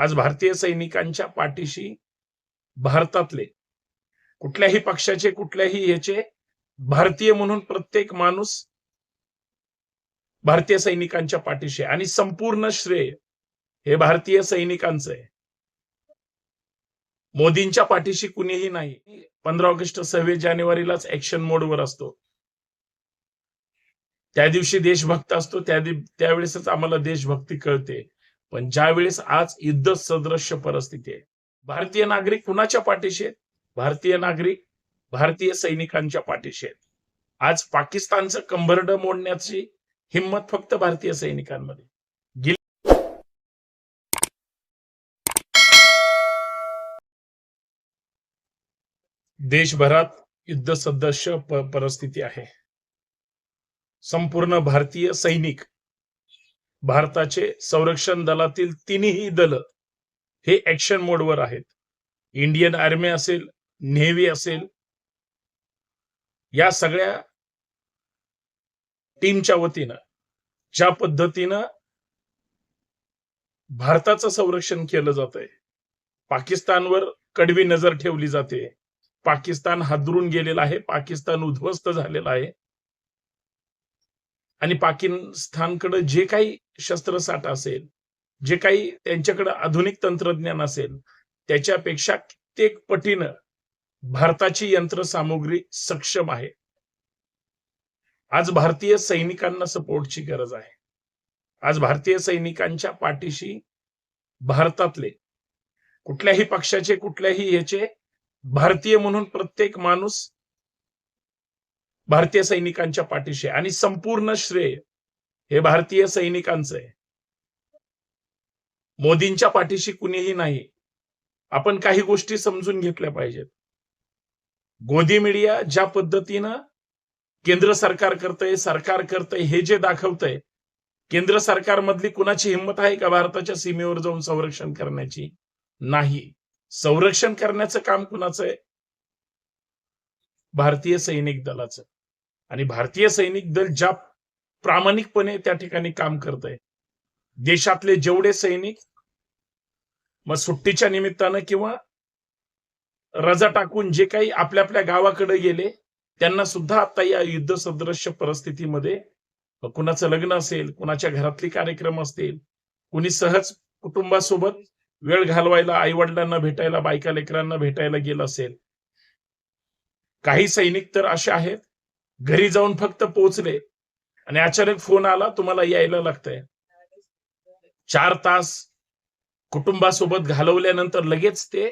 आज भारतीय सैनिकांच्या पाठीशी भारतातले कुठल्याही पक्षाचे कुठल्याही ह्याचे भारतीय म्हणून प्रत्येक माणूस भारतीय सैनिकांच्या पाठीशी आणि संपूर्ण श्रेय हे भारतीय सैनिकांचं आहे. मोदींच्या पाठीशी कुणीही नाही. 15 ऑगस्ट 26 जानेवारीलाच ऍक्शन मोडवर असतो. त्या दिवशी देशभक्त असतो, त्यावेळेसच आम्हाला देशभक्ती कळते. पण ज्यावेळेस आज युद्ध सदृश्य परिस्थिती आहे, भारतीय नागरिक कुणाच्या पाठीशी आहेत? भारतीय नागरिक भारतीय सैनिकांच्या पाठीशी आहेत. आज पाकिस्तानचं कंबरडं मोडण्याची हिंमत फक्त भारतीय सैनिकांमध्ये. देशभरात युद्ध सदृश्य परिस्थिती आहे. संपूर्ण भारतीय सैनिक, भारताचे संरक्षण दलातील तिन्ही दल हे ऍक्शन मोडवर आहेत. इंडियन आर्मी असेल, नेव्ही असेल, या सगळ्या टीमच्या वतीनं ज्या पद्धतीनं भारताचं संरक्षण केलं जातंय, पाकिस्तानवर कडवी नजर ठेवली जाते. पाकिस्तान हादरून गेलेला आहे, पाकिस्तान उद्ध्वस्त झालेला आहे आणि पाकिस्तानकडे जे काही शस्त्रसाठा असेल, जे काही त्यांच्याकडे आधुनिक तंत्रज्ञान असेल, त्याच्यापेक्षा कित्येक पटीनं भारताची यंत्रसामुग्री सक्षम आहे. आज भारतीय सैनिकांना सपोर्टची गरज आहे. आज भारतीय सैनिकांच्या पाठीशी भारतातले कुठल्याही पक्षाचे कुठल्याही ह्याचे भारतीय म्हणून प्रत्येक माणूस भारतीय सैनिकांच्या पाठीशी आणि संपूर्ण श्रेय हे भारतीय सैनिकांचं आहे. मोदींच्या पाठीशी कुणीही नाही. आपण काही गोष्टी समजून घेतल्या पाहिजेत. गोदी मीडिया ज्या पद्धतीनं केंद्र सरकार करतंय हे जे दाखवतंय, केंद्र सरकारमधली कुणाची हिंमत आहे का भारताच्या सीमेवर जाऊन संरक्षण करण्याची? नाही. संरक्षण करण्याचं काम कुणाचं आहे? भारतीय सैनिक दलाचं. आणि भारतीय सैनिक दल ज्या प्रामाणिकपणे त्या ठिकाणी काम करतंय, देशातले जेवढे सैनिक मग सुट्टीच्या निमित्तानं किंवा रजा टाकून जे काही आपल्या आपल्या गावाकडे गेले, त्यांना सुद्धा आता या युद्ध सदृश्य परिस्थितीमध्ये कुणाचं लग्न असेल, कुणाच्या घरातले कार्यक्रम असतील, कुणी सहज कुटुंबासोबत वेळ घालवायला, आई वडिलांना भेटायला, बायका लेकरांना भेटायला गेलं असेल. काही सैनिक तर असे आहेत, घरी जाऊन फक्त पोहोचले आणि अचानक फोन आला, तुम्हाला यायला लागतंय. 4 तास कुटुंबासोबत घालवल्यानंतर लगेच ते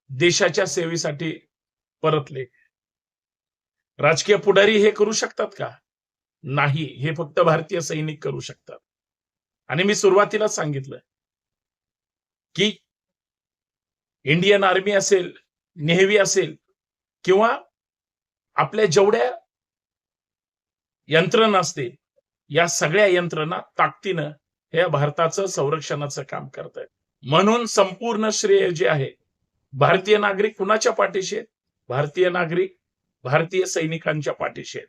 देशाच्या सेवेसाठी परतले. राजकीय पुढारी हे करू शकतात का? नाही. हे फक्त भारतीय सैनिक करू शकतात. आणि मी सुरुवातीलाच सांगितलं की इंडियन आर्मी असेल, नेव्ही असेल किंवा आपल्या जेवढ्या यंत्रणा असतील, या सगळ्या यंत्रणा ताकदीनं हे भारताचं संरक्षणाचं काम करतायत. म्हणून संपूर्ण श्रेय जे आहे, भारतीय नागरिक कुणाच्या पाठीशी आहेत? भारतीय नागरिक भारतीय सैनिकांच्या पाठीशी आहेत.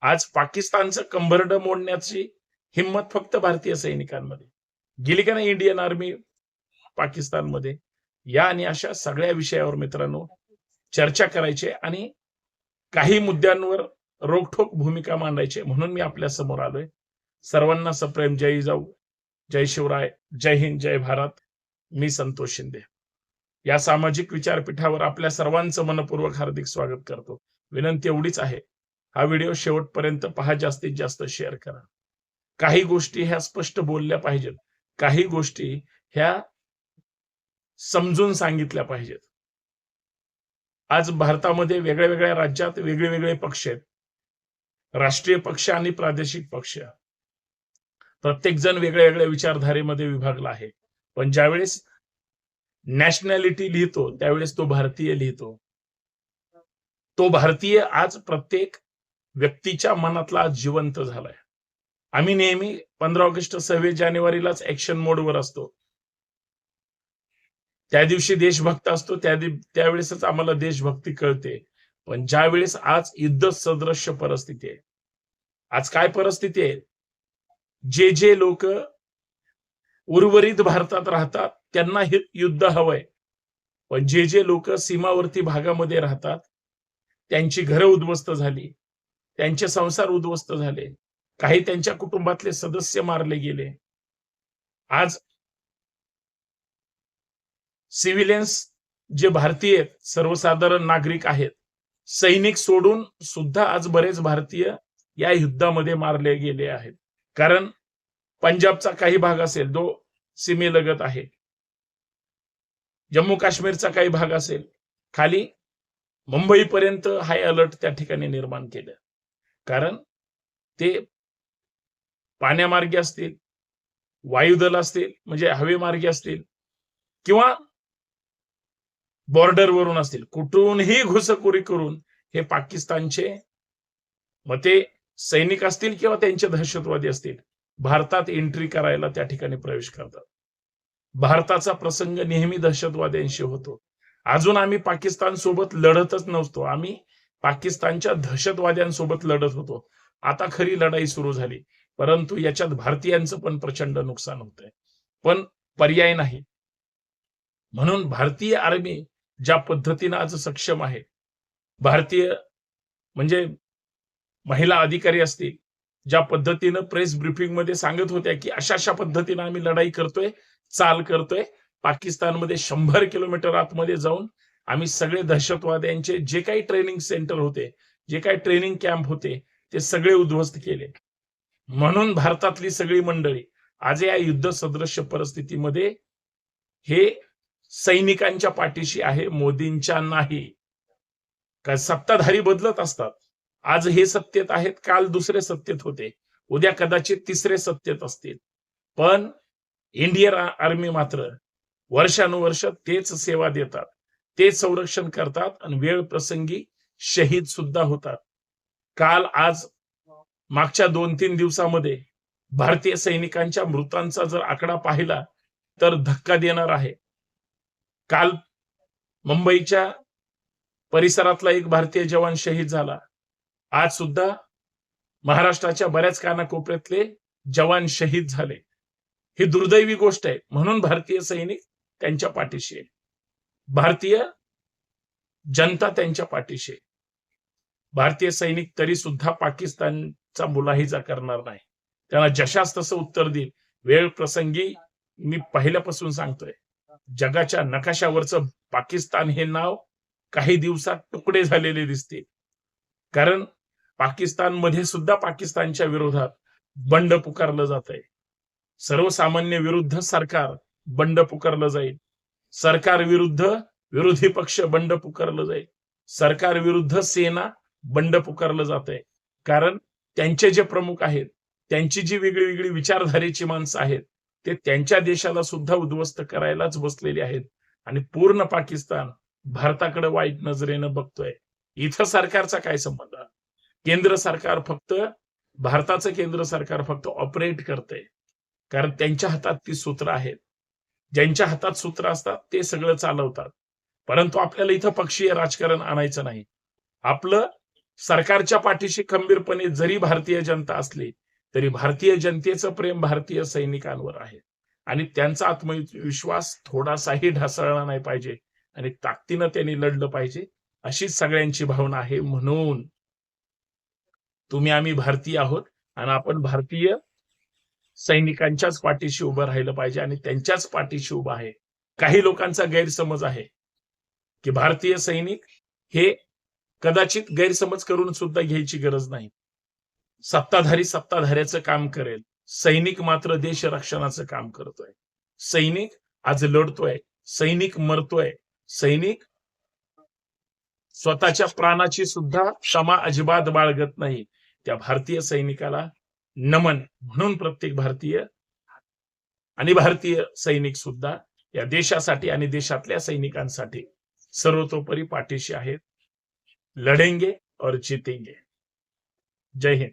आज पाकिस्तानचं कंबरडं मोडण्याची हिंमत फक्त भारतीय सैनिकांमध्ये. गेली का नाही इंडियन आर्मी पाकिस्तानमध्ये? या आणि अशा सगळ्या विषयावर मित्रांनो चर्चा करायची आणि काही मुद्द्यांवर रोखठोक भूमिका मांडायची म्हणून मी आपल्या समोर आलोय. सर्वांना सप्रेम जय जिजाऊ, जय शिवराय, जय हिंद, जय भारत. मी संतोष शिंदे या सामाजिक विचारपीठावर आपल्या सर्वांचं मनपूर्वक हार्दिक स्वागत करतो. विनंती एवढीच आहे, हा व्हिडिओ शेवटपर्यंत पहा, जास्तीत जास्त शेअर करा. काही गोष्टी ह्या स्पष्ट बोलल्या पाहिजेत, काही गोष्टी ह्या समजून सांगितल्या पाहिजेत. आज भारतामध्ये वेगळ्या वेगळ्या राज्यात वेगळे पक्ष आहेत, राष्ट्रीय पक्ष आणि प्रादेशिक पक्ष. प्रत्येक जण वेगळ्या वेगळ्या विचारधारेमध्ये विभागला आहे. पण ज्यावेळेस नॅशनॅलिटी लिहितो त्यावेळेस तो भारतीय लिहितो. तो भारतीय आज प्रत्येक व्यक्तीच्या मनातला आज जिवंत झालाय. आम्ही नेहमी 15 ऑगस्ट 26 जानेवारीलाच ऍक्शन मोडवर असतो. त्या दिवशी देशभक्त असतो, त्यावेळेसच आम्हाला देशभक्ती कळते. पण ज्यावेळेस आज युद्ध सदृश्य परिस्थिती आहे, आज काय परिस्थिती आहे? जे लोक उर्वरित भारतात राहतात त्यांना हे युद्ध हवंय. पण जे जे लोक सीमावर्ती भागामध्ये राहतात, त्यांची घरं उद्ध्वस्त झाली, त्यांचे संसार उद्ध्वस्त झाले, काही त्यांच्या कुटुंबातले सदस्य मारले गेले. आज सिव्हिलियन्स जे भारतीय आहेत, सर्वसाधारण नागरिक आहेत, सैनिक सोडून सुद्धा आज बरेच भारतीय या युद्धामध्ये मारले गेले आहेत. कारण पंजाबचा काही भाग असेल जो सीमेलगत आहे, जम्मू काश्मीरचा काही भाग असेल, खाली मुंबईपर्यंत हाय अलर्ट त्या ठिकाणी निर्माण केलं. कारण ते पाण्यामार्गे असतील, वायुदल असतील, म्हणजे हवेमार्गे असतील, किंवा बॉर्डरवरून असतील, कुठूनही घुसखोरी करून हे पाकिस्तानचे मग ते सैनिक असतील किंवा त्यांचे दहशतवादी असतील, भारतात एंट्री करायला त्या ठिकाणी प्रवेश करतात. भारताचा प्रसंग नेहमी दहशतवाद्यांशी होतो. अजून आम्ही पाकिस्तान सोबत लढतच नव्हतो, आम्ही पाकिस्तानच्या दहशतवाद्यांसोबत लढत होतो. आता खरी लढाई सुरू झाली, परंतु याच्यात भारतीयांचं पण प्रचंड नुकसान होतंय. पण पर्याय नाही. म्हणून भारतीय आर्मी ज्या पद्धतीने आज सक्षम आहे, भारतीय म्हणजे महिला अधिकारी असतील, ज्या पद्धतीनं प्रेस ब्रीफिंग मध्ये सांगत होत्या की अशा अशा पद्धतीने आम्ही लढाई करतोय, चाल करतोय, पाकिस्तानमध्ये 100 किलोमीटर आतमध्ये जाऊन आम्ही सगळे दहशतवाद्यांचे जे काही ट्रेनिंग सेंटर होते, जे काही ट्रेनिंग कॅम्प होते, ते सगळे उद्ध्वस्त केले. म्हणून भारतातली सगळी मंडळी आज या युद्ध सदृश्य परिस्थितीमध्ये हे सैनिकांच्या पाठीशी आहे, मोदींच्या नाही. का सत्ताधारी बदलत असतात, आज हे सत्तेत आहेत, काल दुसरे सत्तेत होते, उद्या कदाचित तिसरे सत्तेत असतील, पण इंडियन आर्मी मात्र वर्षानुवर्ष तेच सेवा देतात, तेच संरक्षण करतात आणि वेळ प्रसंगी शहीद सुद्धा होतात. काल आज मागच्या 2-3 दिवसामध्ये भारतीय सैनिकांच्या मृतांचा जर आकडा पाहिला तर धक्का देणार आहे. काल मुंबईच्या परिसरातला एक भारतीय जवान शहीद झाला. आज सुद्धा महाराष्ट्राच्या बऱ्याच कानाकोपऱ्यातले जवान शहीद झाले. ही दुर्दैवी गोष्ट आहे. म्हणून भारतीय सैनिक त्यांच्या पाठीशी आहे, भारतीय जनता त्यांच्या पाठीशी आहे. भारतीय सैनिक तरी सुद्धा पाकिस्तानचा मुलाहिजा करणार नाही, त्यांना जशास तसं उत्तर देईल. वेळ प्रसंगी मी पहिल्यापासून सांगतोय, जगाच्या नकाशावरचं पाकिस्तान हे नाव काही दिवसात तुकडे झालेले दिसते. कारण पाकिस्तानमध्ये सुद्धा पाकिस्तानच्या विरोधात बंड पुकारलं जात आहे. सर्वसामान्य विरुद्ध सरकार बंड पुकारलं जाईल, सरकार विरुद्ध विरोधी पक्ष बंड पुकारलं जाईल, सरकार विरुद्ध सेना बंड पुकारलं जात आहे. कारण त्यांचे जे प्रमुख आहेत, त्यांची जी वेगळी वेगळी विचारधारेची माणसं आहेत, ते त्यांच्या देशाला सुद्धा उद्ध्वस्त करायलाच बसलेले आहेत. आणि पूर्ण पाकिस्तान भारताकडे वाईट नजरेनं बघतोय. इथं सरकारचा काय संबंध? केंद्र सरकार फक्त भारताचं केंद्र सरकार फक्त ऑपरेट करतंय, कारण त्यांच्या हातात ती सूत्र आहेत. ज्यांच्या हातात सूत्र असतात ते सगळं चालवतात. परंतु आपल्याला इथं पक्षीय राजकारण आणायचं नाही. आपलं सरकारच्या पाठीशी खंबीरपणे जरी भारतीय जनता असली तरी भारतीय जनतेचं प्रेम भारतीय सैनिकांवर आहे आणि त्यांचा आत्मविश्वास थोडासाही ढासळला नाही पाहिजे आणि ताकदीनं त्यांनी लढलं पाहिजे, अशीच सगळ्यांची भावना आहे. म्हणून तुम्ही आम्ही भारतीय आहोत आणि आपण भारतीय सैनिकांच्याच पाठीशी उभं राहिलं पाहिजे आणि त्यांच्याच पाठीशी उभं आहे. काही लोकांचा गैरसमज आहे की भारतीय सैनिक हे कदाचित गैरसमज करून सुद्धा घ्यायची गरज नाही. सत्ताधारी सत्ताधाऱ्याचं काम करेल, सैनिक मात्र देश रक्षणाचं काम करतोय. सैनिक आज लढतोय, सैनिक मरतोय, सैनिक स्वतःच्या प्राणाची सुद्धा क्षमा अजिबात बाळगत नाही. त्या भारतीय सैनिकाला नमन. म्हणून प्रत्येक भारतीय आणि भारतीय सैनिक सुद्धा या देशासाठी आणि देशातल्या सैनिकांसाठी सर्वतोपरी पाठीशी आहेत. लढेंगे और जीतेंगे. जय हिंद.